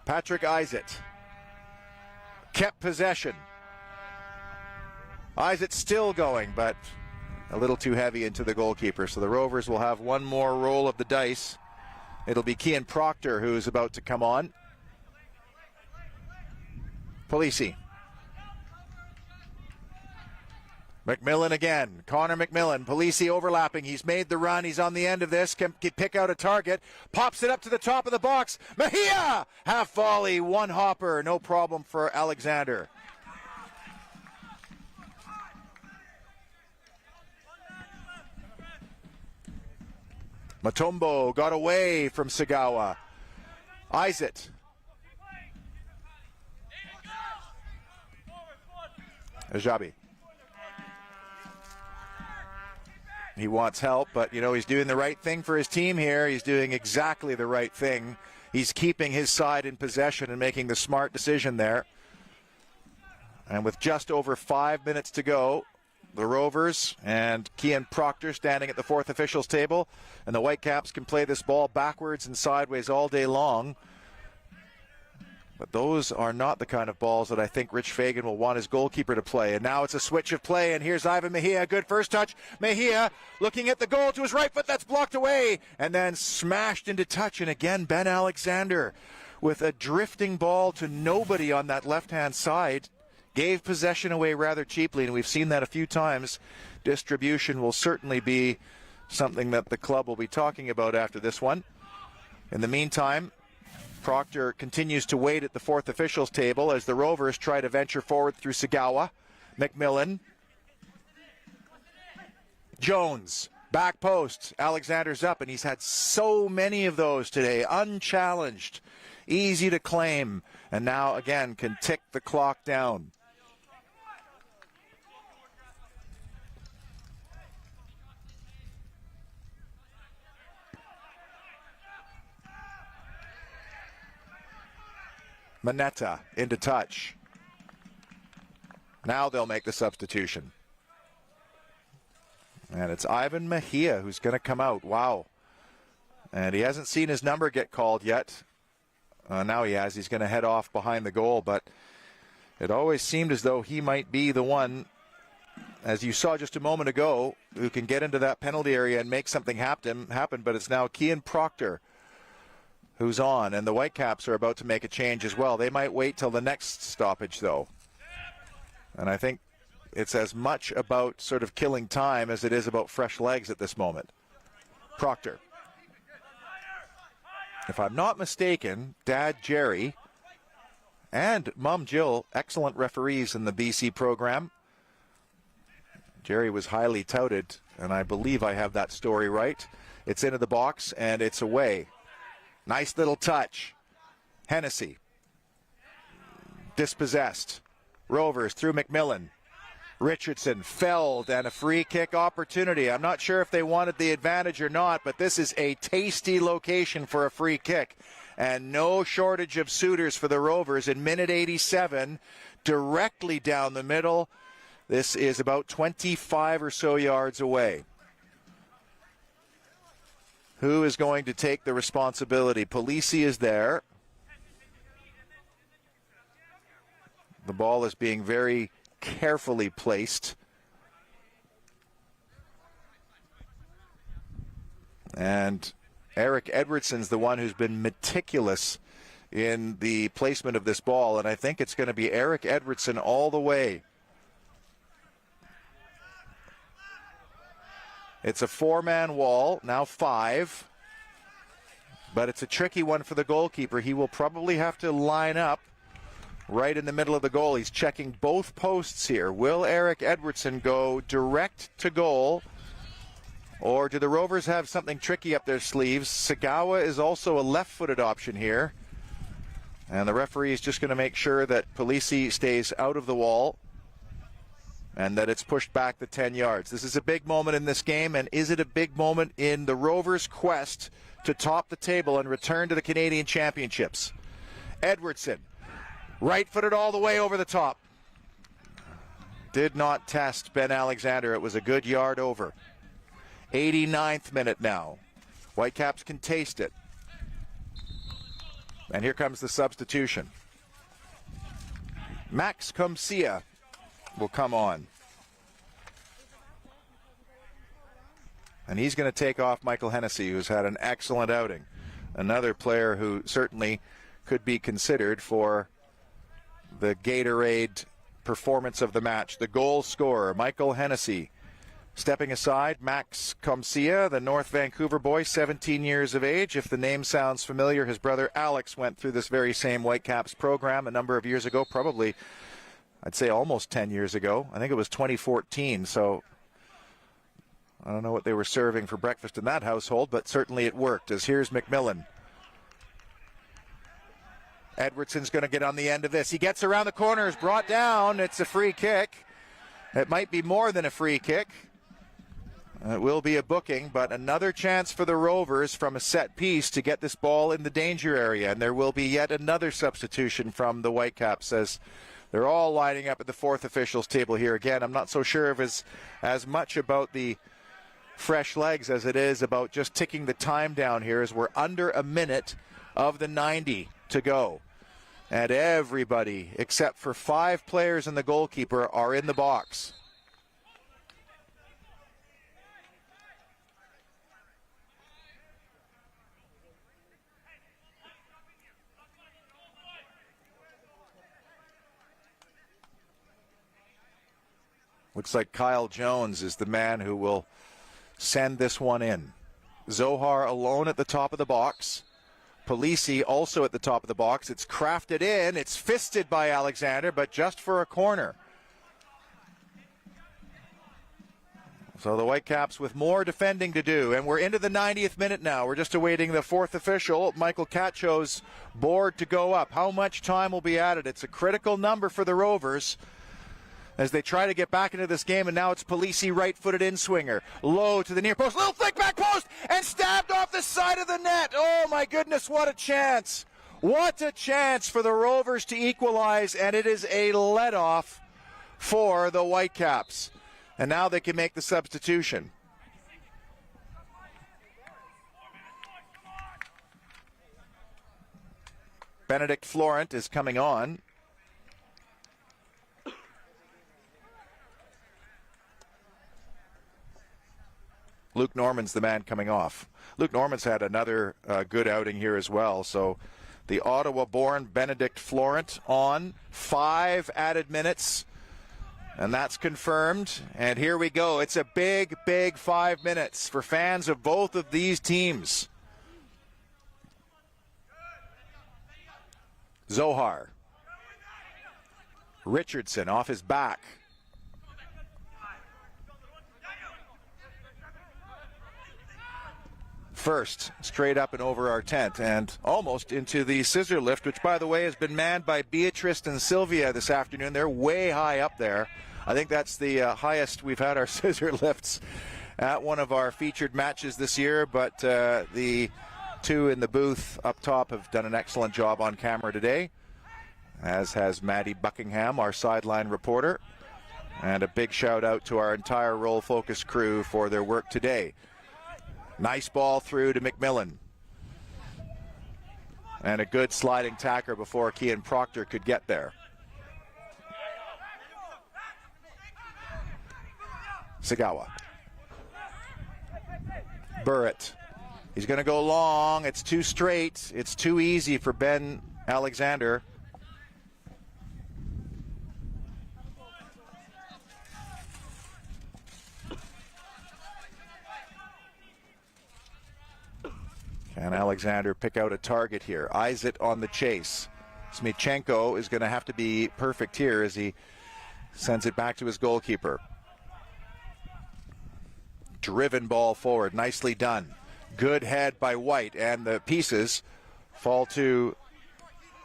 Patrick Isaac. Kept possession. Isaac still going, but a little too heavy into the goalkeeper. So the Rovers will have one more roll of the dice. It'll be Kean Proctor who's about to come on. Polisi. McMillan again. Connor McMillan. Polisi overlapping. He's made the run. He's on the end of this. Can pick out a target. Pops it up to the top of the box. Mejia! Half volley. One hopper. No problem for Alexander. Matumbo got away from Sagawa. Eyes it. Ajabi. He wants help, but, he's doing the right thing for his team here. He's doing exactly the right thing. He's keeping his side in possession and making the smart decision there. And with just over 5 minutes to go, the Rovers and Kian Proctor standing at the fourth officials table, and the Whitecaps can play this ball backwards and sideways all day long. But those are not the kind of balls that I think Rich Fagan will want his goalkeeper to play. And now it's a switch of play, and here's Ivan Mejia. Good first touch. Mejia looking at the goal to his right foot. That's blocked away. And then smashed into touch. And again, Ben Alexander with a drifting ball to nobody on that left-hand side. Gave possession away rather cheaply, and we've seen that a few times. Distribution will certainly be something that the club will be talking about after this one. In the meantime, Proctor continues to wait at the fourth officials table as the Rovers try to venture forward through Sagawa. McMillan. Jones. Back post. Alexander's up, and he's had so many of those today. Unchallenged. Easy to claim. And now, again, can tick the clock down. Manetta into touch. Now they'll make the substitution. And it's Ivan Mejia who's going to come out. Wow. And he hasn't seen his number get called yet. Now he has. He's going to head off behind the goal. But it always seemed as though he might be the one, as you saw just a moment ago, who can get into that penalty area and make something happen. But it's now Kian Proctor who's on, and the Whitecaps are about to make a change as well. They might wait till the next stoppage, though. And I think it's as much about sort of killing time as it is about fresh legs at this moment. Proctor. If I'm not mistaken, Dad Jerry and Mom Jill, excellent referees in the BC program. Jerry was highly touted, and I believe I have that story right. It's into the box, and it's away. Nice little touch. Hennessy. Dispossessed. Rovers through McMillan. Richardson felled, and a free kick opportunity. I'm not sure if they wanted the advantage or not, but this is a tasty location for a free kick. And no shortage of suitors for the Rovers in minute 87, directly down the middle. This is about 25 or so yards away. Who is going to take the responsibility? Polisi is there. The ball is being very carefully placed. And Eric Edwardson's the one who's been meticulous in the placement of this ball, and I think it's going to be Eric Edwardson all the way. It's a four-man wall, now five. But it's a tricky one for the goalkeeper. He will probably have to line up right in the middle of the goal. He's checking both posts here. Will Eric Edwardson go direct to goal? Or do the Rovers have something tricky up their sleeves? Sagawa is also a left-footed option here. And the referee is just going to make sure that Polisi stays out of the wall and that it's pushed back the 10 yards. This is a big moment in this game, and is it a big moment in the Rovers' quest to top the table and return to the Canadian Championships? Edwardson, right-footed all the way over the top. Did not test Ben Alexander. It was a good yard over. 89th minute now. Whitecaps can taste it. And here comes the substitution. Max Comcia will come on. And he's going to take off Michael Hennessy, who's had an excellent outing. Another player who certainly could be considered for the Gatorade performance of the match. The goal scorer, Michael Hennessy. Stepping aside, Max Comcia, the North Vancouver boy, 17 years of age. If the name sounds familiar, his brother Alex went through this very same Whitecaps program a number of years ago, probably, I'd say almost 10 years ago. I think it was 2014, so I don't know what they were serving for breakfast in that household, but certainly it worked, as here's McMillan. Edwardson's going to get on the end of this. He gets around the corner, is brought down. It's a free kick. It might be more than a free kick. It will be a booking, but another chance for the Rovers from a set piece to get this ball in the danger area. And there will be yet another substitution from the Whitecaps as they're all lining up at the fourth officials table here. Again, I'm not so sure if it's as much about the fresh legs as it is about just ticking the time down here, as we're under a minute of the 90 to go. And everybody, except for 5 players and the goalkeeper, are in the box. Looks like Kyle Jones is the man who will send this one in. Zohar alone at the top of the box. Polisi also at the top of the box. It's crafted in. It's fisted by Alexander, but just for a corner. So the Whitecaps with more defending to do. And we're into the 90th minute now. We're just awaiting the fourth official, Michael Cacho's board, to go up. How much time will be added? It's a critical number for the Rovers as they try to get back into this game, and now it's Polisi, right-footed in-swinger. Low to the near post, little flick back post, and stabbed off the side of the net. Oh my goodness, what a chance. What a chance for the Rovers to equalize, and it is a let-off for the Whitecaps. And now they can make the substitution. Benedict Florent is coming on. Luke Norman's the man coming off. Luke Norman's had another good outing here as well. So the Ottawa-born Benedict Florent on 5 added minutes. And that's confirmed. And here we go. It's a big, big 5 minutes for fans of both of these teams. Zohar. Richardson off his back. First, straight up and over our tent and almost into the scissor lift, which, by the way, has been manned by Beatrice and Sylvia this afternoon. They're way high up there. I think that's the highest we've had our scissor lifts at one of our featured matches this year, but the two in the booth up top have done an excellent job on camera today, as has Maddie Buckingham, our sideline reporter. And a big shout out to our entire Roll Focus crew for their work today. Nice ball through to McMillan. And a good sliding tacker before Kean Proctor could get there. Sagawa. Burrett. He's going to go long. It's too straight. It's too easy for Ben Alexander. Can Alexander pick out a target here? Eyes it on the chase. Smichenko is going to have to be perfect here as he sends it back to his goalkeeper. Driven ball forward, nicely done. Good head by White, and the pieces fall to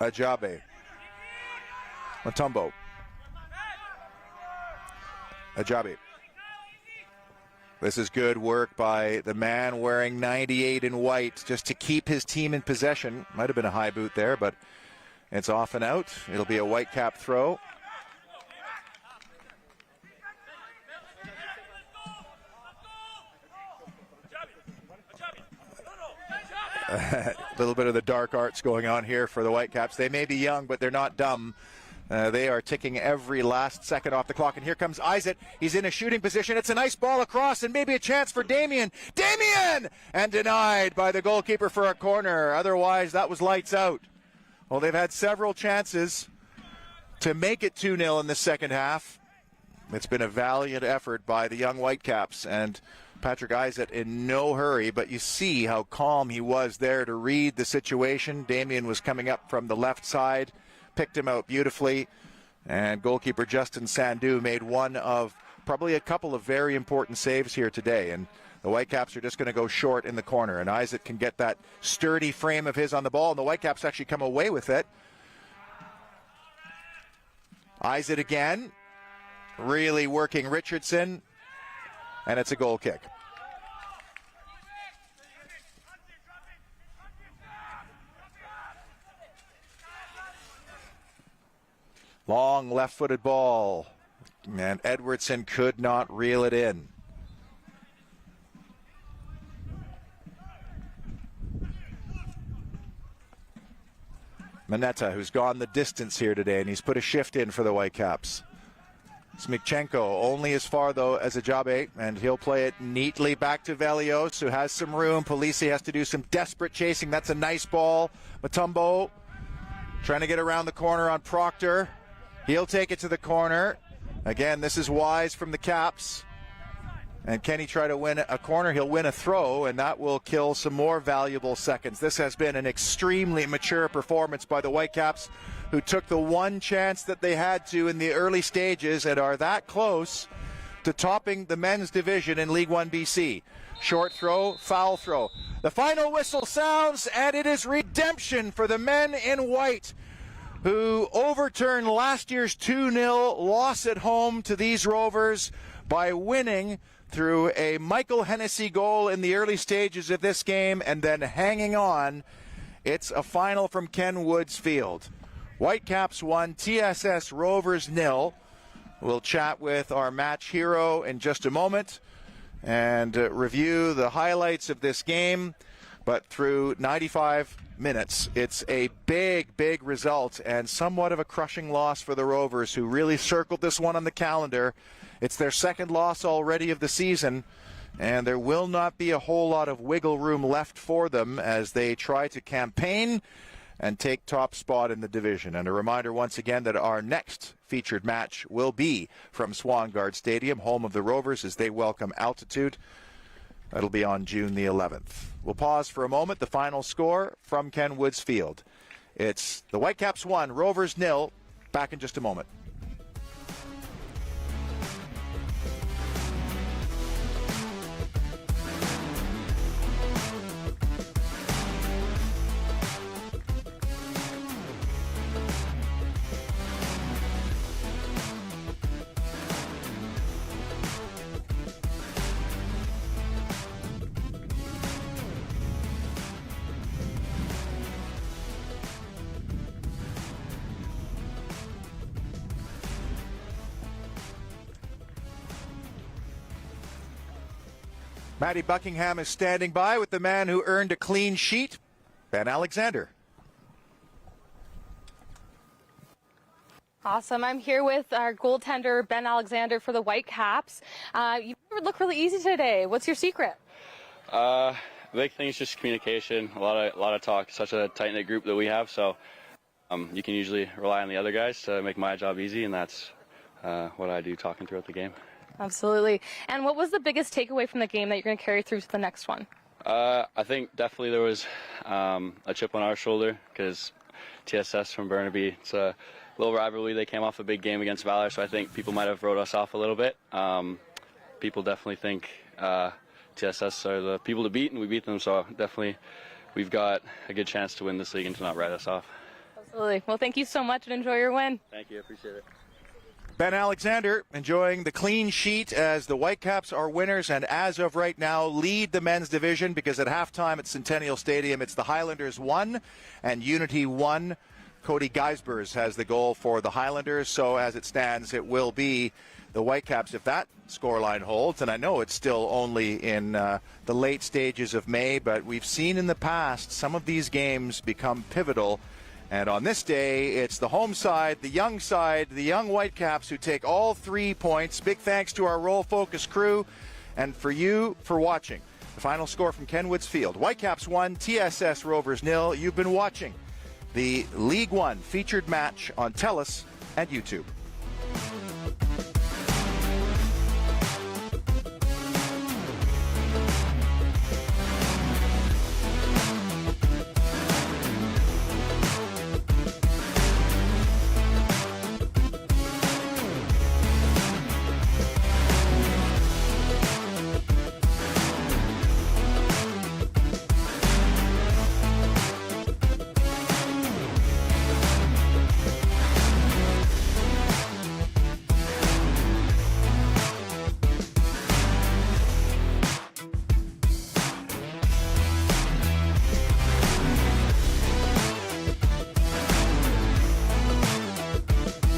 Ajabe. Matumbo. Ajabe. This is good work by the man wearing 98 in white just to keep his team in possession. Might have been a high boot there, but it's off and out. It'll be a Whitecap throw. A little bit of the dark arts going on here for the Whitecaps. They may be young, but they're not dumb. They are ticking every last second off the clock. And here comes Isaac. He's in a shooting position. It's a nice ball across and maybe a chance for Damien. Damien! And denied by the goalkeeper for a corner. Otherwise, that was lights out. Well, they've had several chances to make it 2-0 in the second half. It's been a valiant effort by the young Whitecaps, and Patrick Isaac in no hurry, but you see how calm he was there to read the situation. Damien was coming up from the left side, picked him out beautifully, and goalkeeper Justin Sandu made one of probably a couple of very important saves here today, and the Whitecaps are just going to go short in the corner, and Isaac can get that sturdy frame of his on the ball, and the Whitecaps actually come away with it. Isaac again, really working Richardson, and it's a goal kick. Long left-footed ball, and Edwardson could not reel it in. Manetta, who's gone the distance here today, and he's put a shift in for the Whitecaps. Smikchenko only as far, though, as Ajabe, and he'll play it neatly back to Velios, who has some room. Polisi has to do some desperate chasing. That's a nice ball. Mutombo trying to get around the corner on Proctor. He'll take it to the corner. Again, this is wise from the Caps. And can he try to win a corner? He'll win a throw, and that will kill some more valuable seconds. This has been an extremely mature performance by the Whitecaps, who took the one chance that they had to in the early stages and are that close to topping the men's division in League One BC. Short throw, foul throw. The final whistle sounds, and it is redemption for the men in white, who overturned last year's 2-0 loss at home to these Rovers by winning through a Michael Hennessy goal in the early stages of this game and then hanging on. It's a final from Ken Woods Field. Whitecaps 1, TSS Rovers 0. We'll chat with our match hero in just a moment and review the highlights of this game. But through 95 minutes, it's a big, big result and somewhat of a crushing loss for the Rovers, who really circled this one on the calendar. It's their second loss already of the season, and there will not be a whole lot of wiggle room left for them as they try to campaign and take top spot in the division. And a reminder once again that our next featured match will be from Swangard Stadium, home of the Rovers, as they welcome Altitude. That'll be on June the 11th. We'll pause for a moment. The final score from Ken Woods Field. It's the Whitecaps 1, Rovers 0. Back in just a moment. Matty Buckingham is standing by with the man who earned a clean sheet, Ben Alexander.
Awesome. I'm here with our goaltender, Ben Alexander, for the Whitecaps. You look really easy today. What's your secret?
Big thing is just communication. A lot of talk. Such a tight-knit group that we have, so you can usually rely on the other guys to make my job easy, and that's what I do talking throughout the game.
Absolutely. And what was the biggest takeaway from the game that you're going to carry through to the next one?
I think definitely there was a chip on our shoulder because TSS from Burnaby, it's a little rivalry. They came off a big game against Valor, so I think people might have wrote us off a little bit. People definitely think TSS are the people to beat, and we beat them, so definitely we've got a good chance to win this league and to not write us off.
Absolutely. Well, thank you so much and enjoy your win.
Thank you. I appreciate it.
Ben Alexander enjoying the clean sheet as the Whitecaps are winners and as of right now lead the men's division, because at halftime at Centennial Stadium it's the Highlanders 1 and Unity 1. Cody Geisbers has the goal for the Highlanders, so as it stands it will be the Whitecaps if that scoreline holds. And I know it's still only in the late stages of May, but we've seen in the past some of these games become pivotal. And on this day, it's the home side, the young Whitecaps who take all 3 points. Big thanks to our Roll Focus crew and for you for watching. The final score from Ken Woods Field. Whitecaps 1, TSS Rovers 0. You've been watching the League One featured match on TELUS and YouTube.